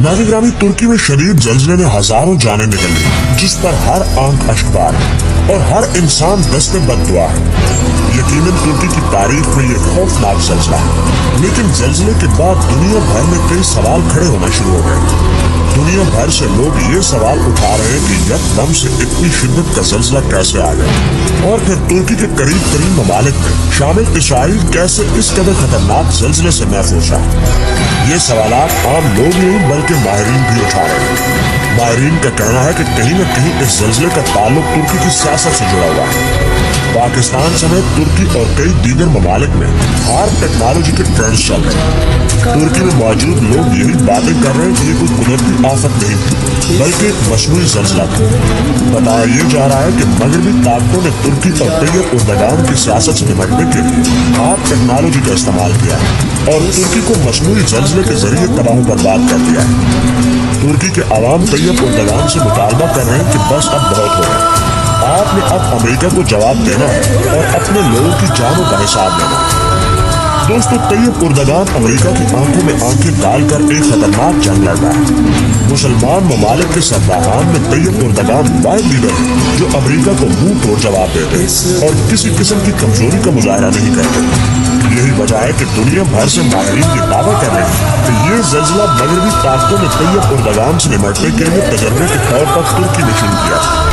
नाज़रीन ग्रामी, तुर्की में शदीद जल्जले ने हजारों जानें निकल ली, जिस पर हर आंख अश्कबार है और हर इंसान दस्ते बद्दुआ है। यकीनन तुर्की की तारीख में ये खौफनाक जल्जला है, लेकिन जल्जले के बाद दुनिया भर में कई सवाल खड़े होना शुरू हो गए। दुनिया भर से लोग ये सवाल उठा रहे हैं कि यकदम से इतनी शिद्दत का जल्जला कैसे आ गया, और फिर तुर्की के करीब तरीन ममालिक में शामिल इसराइल कैसे इस कदर खतरनाक जल्जले से महफूज रहा। ये सवालात आम लोग नहीं बल्कि माहिरीन भी उठा रहे हैं। माहिरीन का कहना है कि कहीं न कहीं इस जल्जले का ताल्लुक तुर्की की सियासत से जुड़ा हुआ है। पाकिस्तान समेत तुर्की और कई दीगर ममालिक में हार्ड टेक्नोलॉजी के ट्रेंड्स चल रहे हैं। तुर्की में मौजूद लोग यही बातें कर रहे हैं कि ये कोई कुदरती आफत नहीं थी, बल्कि एक मसनूई जल्जला था। बताया ये जा रहा है कि मगरबी ताकतों ने तुर्की और तैयब उर्दगान की सियासत से निपटने के लिए हार्ड टेक्नोलॉजी का इस्तेमाल किया है और तुर्की को मसनूई जल्जले के जरिए तबाह बर्बाद कर दिया है। तुर्की के अवाम तैयब उर्दगान से मुतालबा कर रहे हैं कि बस अब बहुत हो गया, आपने अब अमेरिका को जवाब देना है और अपने लोगों की जानों का हिसाब लेना है। दोस्तों, तैयब उर्दगान अमेरिका की आंखों में आंखें डालकर एक खतरनाक जंग लड़ रहा है। मुसलमान ममालिक के सरबराहान में तैयब उर्दगान वाहिद लीडर है जो अमेरिका को मुंह तोड़ जवाब देते और किसी किस्म की कमजोरी का मुजाहरा नहीं करते। यही वजह है कि दुनिया भर से माहिरीन ये दावा कर रहे हैं कि ये जल्जला मगरबी ताकतों ने तैयब उर्दगान से निपटने के लिए तजर्बे के तौर पर तुर्की में शुरू किया।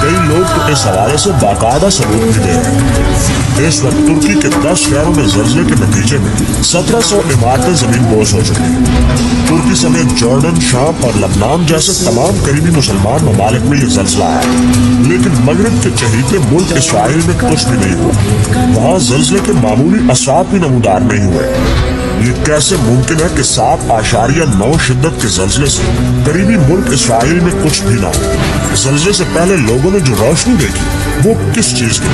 कई लोग तो इस हवाले से बाकायदा सबूत भी दे रहे हैं। इस वक्त तुर्की के 10 शहरों में जल्जले के नतीजे में 1700 इमारतें जमीन बोस हो चुकी हैं। तुर्की समेत जॉर्डन, शाम और लबनान जैसे तमाम करीबी मुसलमान ममालिक में ये जल्जला आया, लेकिन मगरब के चहीते मुल्क इसराइल में कुछ भी नहीं हुआ। वहाँ जल्जले के मामूली असरात भी नमूदार नहीं हुए। ये कैसे मुमकिन है कि 7.9 शिद्दत के जल्जले से करीबी मुल्क इसराइल में कुछ भी ना हो। जल्जले से पहले लोगों ने जो रोशनी देखी वो किस चीज की,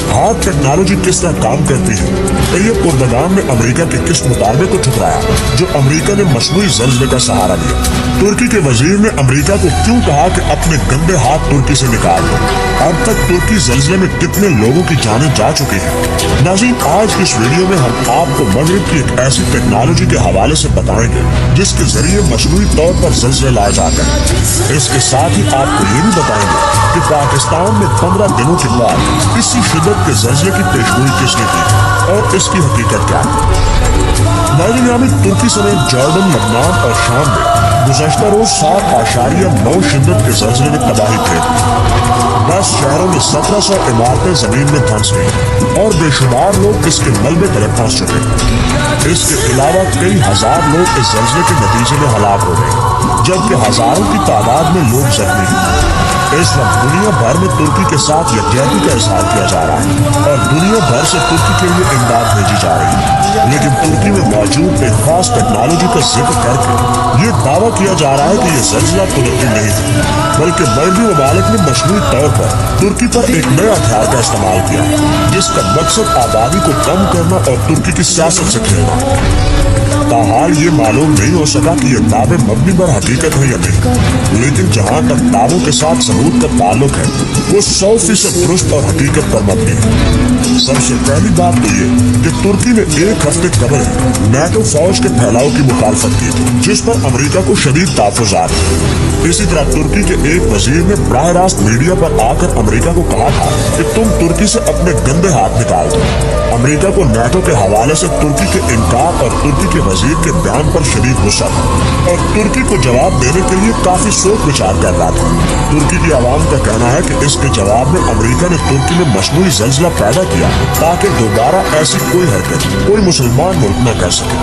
हार्ड टेक्नोलॉजी किस तरह काम करती है। तैयब उर्दगान ने अमेरिका के किस मुतालबे को ठुकराया जो अमेरिका ने मसनूई जल्जले का सहारा लिया। तुर्की के वजीर ने अमेरिका को क्यों कहा कि अपने गंदे हाथ तुर्की से निकाल दो। अब तक तुर्की जल्जले में कितने लोगों की जानें जा चुकी हैं। नाज़रीन, आज इस वीडियो में हम आपको मगरिब की एक ऐसी टेक्नोलॉजी के हवाले से बताएंगे जिसके जरिए मशरूई तौर पर जल्जले लाए जाते हैं। इसके साथ ही आपको ये भी बताएंगे कि पाकिस्तान में 15 दिनों के बाद इसी शिद्दत के जल्जले की पेशगोई किसने की और इसकी हकीकत क्या है। नाज़रीन, तुर्की समेत जॉर्डन, लबनान और शाम में गुज़श्ता रोज 7.9 शिद्दत के जल्जले ने तबाही फेर 10 शहरों में 1700 इमारतें जमीन में धंस गई और बेशुमार लोग इसके मलबे तले फंस चुके। इसके अलावा कई हजार लोग इस जल्जले के नतीजे में हलाक हो गए, जबकि हजारों की तादाद में लोग जख्मी हुए। इस वक्त दुनिया भर में तुर्की के साथ यकजहती का इजहार किया जा रहा है और दुनिया भर से तुर्की के लिए इमदाद भेजी जा रही है, लेकिन तुर्की में मौजूद एक खास टेक्नोलॉजी का जिक्र करके ये दावा किया जा रहा है कि ये जल्जला कुदरती नहीं था, बल्कि मगरबी ममालिक ने मशरूई तौर पर तुर्की पर एक नए हथियार का इस्तेमाल किया, जिसका मकसद आबादी को कम करना और तुर्की की सियासत से खेलना। ताहाल ये मालूम नहीं हो सका कि ये दावे मबनी पर हकीकत है या नहीं, लेकिन जहाँ तक दावों के साथ सबूत का ताल्लुक है वो 100% दुरुस्त और हकीकत पर मबनी है। सबसे पहली बात तो ये कि तुर्की ने एक हफ्ते कबल नेटो फौज के फैलाव की मुखालफत की थी, जिस पर अमेरिका को शदीद तहफ़्फ़ुज़ात थे। इसी तरह तुर्की के एक वजीर ने बराह रास्त मीडिया पर आकर अमेरिका को कहा था कि तुम तुर्की से अपने गंदे हाथ निकाल दो। अमेरिका को नेटो के हवाले से तुर्की के इनकार और तुर्की के वजीर के बयान पर शदीद गुस्सा था और तुर्की को जवाब देने के लिए काफी सोच विचार कर रहा था। तुर्की की आवाम का कहना है कि इसके जवाब में अमेरिका ने तुर्की में मशरूई जल्जला पैदा किया ताकि दोबारा ऐसी कोई हरकत कोई मुसलमान मुल्क न कर सके।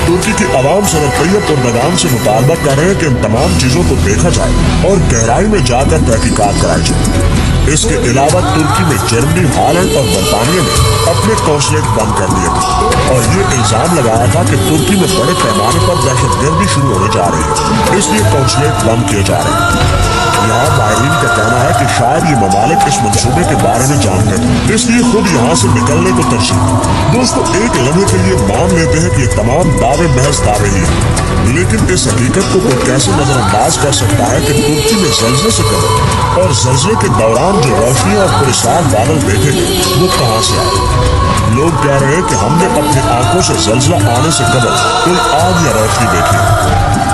तुर्की की आवाम सदर तैयब उर्दगान से मुतालबा कर रहे हैं कि इन तमाम चीजों को देखा जाए और गहराई में जाकर तहकीकात कराई जाए। इसके अलावा तुर्की में जर्मनी, हॉलैंड और बरतानिया ने अपने कौंसलेट बंद कर दिए थे और ये इल्जाम लगाया था कि तुर्की में बड़े पैमाने पर दहशतगर्दी शुरू होने जा रही है, इसलिए कौंसलेट बंद किए जा रहे हैं। यहाँ माहिरीन का कहना है कि शायद ये ममालिक इस मंसूबे के बारे में जानते थे, इसलिए खुद यहाँ से निकलने को तरजीह दी। दोस्तों, एक लम्हे के लिए मान लेते हैं कि ये तमाम दावे महज दावे ही हैं, लेकिन इस हकीकत को कोई कैसे नजरअंदाज कर सकता है कि तुर्की में जल्जले से कबल और जल्जले के दौरान जो रोशनी और पुरस्कार बादल देखे गए वो कहाँ से आए। लोग कह रहे हैं कि हमने अपनी आंखों से जल्जला आने से कबल कोई आग या रोशनी देखी।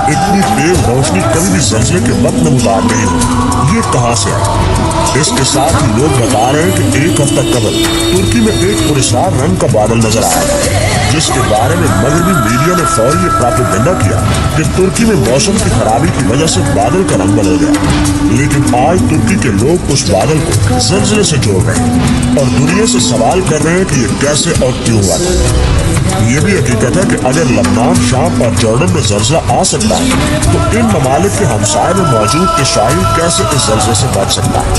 इतनी तेज रोशनी कभी भी जल्जले के वक्त नमूदार नहीं हुई। ये कहाँ से है? इसके साथ ही लोग बता रहे हैं कि एक हफ्ता कबल तुर्की में एक पुरस्कार रंग का बादल नजर आया, जिसके बारे में मगरबी मीडिया ने फौरी ये प्रोपेगेंडा किया कि तुर्की में मौसम की खराबी की वजह से बादल का रंग बदल गया। लेकिन आज तुर्की के लोग उस बादल को जल्जले से जोड़ रहे हैं और दुनिया से सवाल कर रहे हैं कि ये कैसे और क्यों हुआ। ये भी हकीकत है कि अगर लबनान, शाम और जॉर्डन में जल्जला आ सकता है तो इन ममालिक के हमसाये में मौजूद इसराइल कैसे इस जल्जले से बच सकता है।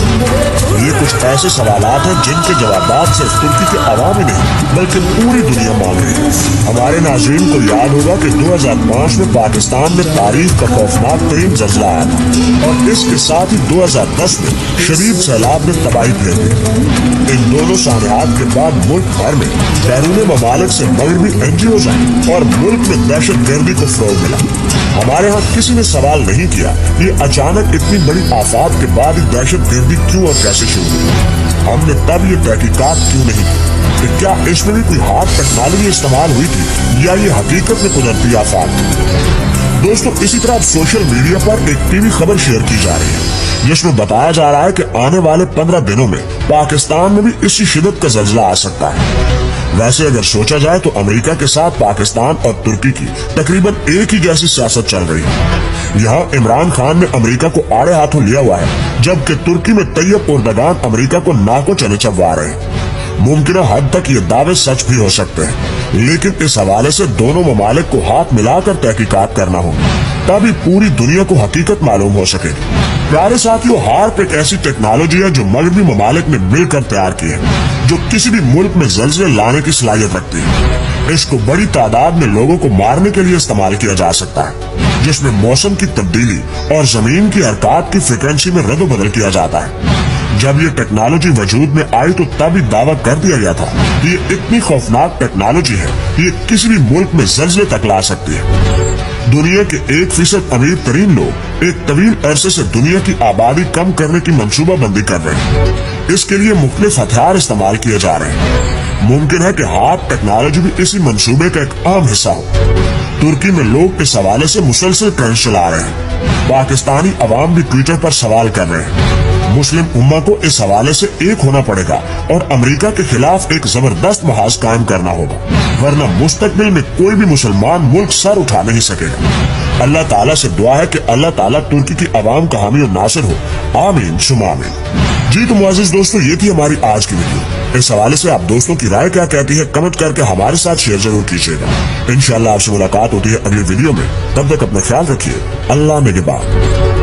ये कुछ ऐसे सवालात हैं जिनके जवाब सिर्फ तुर्की के अवाम ही नहीं बल्कि पूरी दुनिया मांग रही है। हमारे नाज़रीन को याद होगा कि 2005 में पाकिस्तान में तारीख का खौफनाक तरीन जल्जला आया था और इसके साथ ही 2010 में शदीद सैलाब ने तबाही फेर दी। इन दोनों सानियात के बाद मुल्क भर में बैरून ममालिक से मगरबी NGOs आए और मुल्क में दहशत गर्दी को फरोग मिला। हमारे यहाँ किसी ने सवाल नहीं किया ये अचानक इतनी बड़ी आफात के बाद दहशत गर्दी क्यों और कैसे शुरू हुई। हमने तब ये तहकीकात क्यों नहीं की कि क्या इसमें भी कोई हार्ड टेक्नोलॉजी इस्तेमाल हुई थी या ये हकीकत में कुदरती आफात थी। दोस्तों, इसी तरह सोशल मीडिया पर एक टीवी खबर शेयर की जा रही है जिसमें बताया जा रहा है कि आने वाले 15 दिनों में पाकिस्तान में भी इसी शिद्दत का जल्जला आ सकता है। वैसे अगर सोचा जाए तो अमेरिका के साथ पाकिस्तान और तुर्की की तकरीबन एक ही जैसी सियासत चल रही है। यहाँ इमरान खान ने अमेरिका को आड़े हाथों लिया हुआ है, जबकि तुर्की में तैयब एर्दोगान अमेरिका को नाको चले चबवा रहे हैं। मुमकिन हद तक ये दावे सच भी हो सकते हैं, लेकिन इस हवाले से दोनों ममालिक को हाथ मिलाकर तहकीकात करना होगा तभी पूरी दुनिया को हकीकत मालूम हो सकेगी। प्यारे साथियों, हार्प एक ऐसी टेक्नोलॉजी है जो मगरबी ममालिक ने मिलकर तैयार की है, जो किसी भी मुल्क में जल्जले लाने की सलाहियत रखती है। इसको बड़ी तादाद में लोगों को मारने के लिए इस्तेमाल किया जा सकता है, जिसमें मौसम की तब्दीली और जमीन की हरकत की फ्रिक्वेंसी में रद्द-बदल किया जाता है। जब ये टेक्नोलॉजी वजूद में आई तो तभी दावा कर दिया गया था कि ये इतनी खौफनाक टेक्नोलॉजी है कि ये किसी भी मुल्क में जल्जले तक ला सकती है। दुनिया के 1% अमीर तरीन लोग एक तवील अरसे से दुनिया की आबादी कम करने की मंसूबा बंदी कर रहे हैं। इसके लिए मुख्तलिफ हथियार इस्तेमाल किए जा रहे हैं। मुमकिन है कि हार्प टेक्नोलॉजी भी इसी मंसूबे का एक अहम हिस्सा हो। तुर्की में लोग इस हवाले से मुसलसल ट्रेंड चला रहे हैं। पाकिस्तानी अवाम भी ट्विटर पर सवाल कर रहे हैं। मुस्लिम उम्मा को इस हवाले से एक होना पड़ेगा और अमेरिका के खिलाफ एक जबरदस्त महाज कायम करना होगा, वरना मुस्तकबिल में कोई भी मुसलमान मुल्क सर उठा नहीं सकेगा। अल्लाह ताला से दुआ है कि अल्लाह ताला तुर्की की अवाम का हामी और नासिर हो। आमीन सुमा आमीन। जी तो मुअज़्ज़िज़ दोस्तों, ये थी हमारी आज की वीडियो। इस हवाले से आप दोस्तों की राय क्या कहती है कमेंट करके हमारे साथ शेयर जरूर कीजिएगा। इंशाअल्लाह आपसे मुलाकात होती है अगली वीडियो में। तब तक अपना ख्याल रखिए। अल्लाह निगहबान।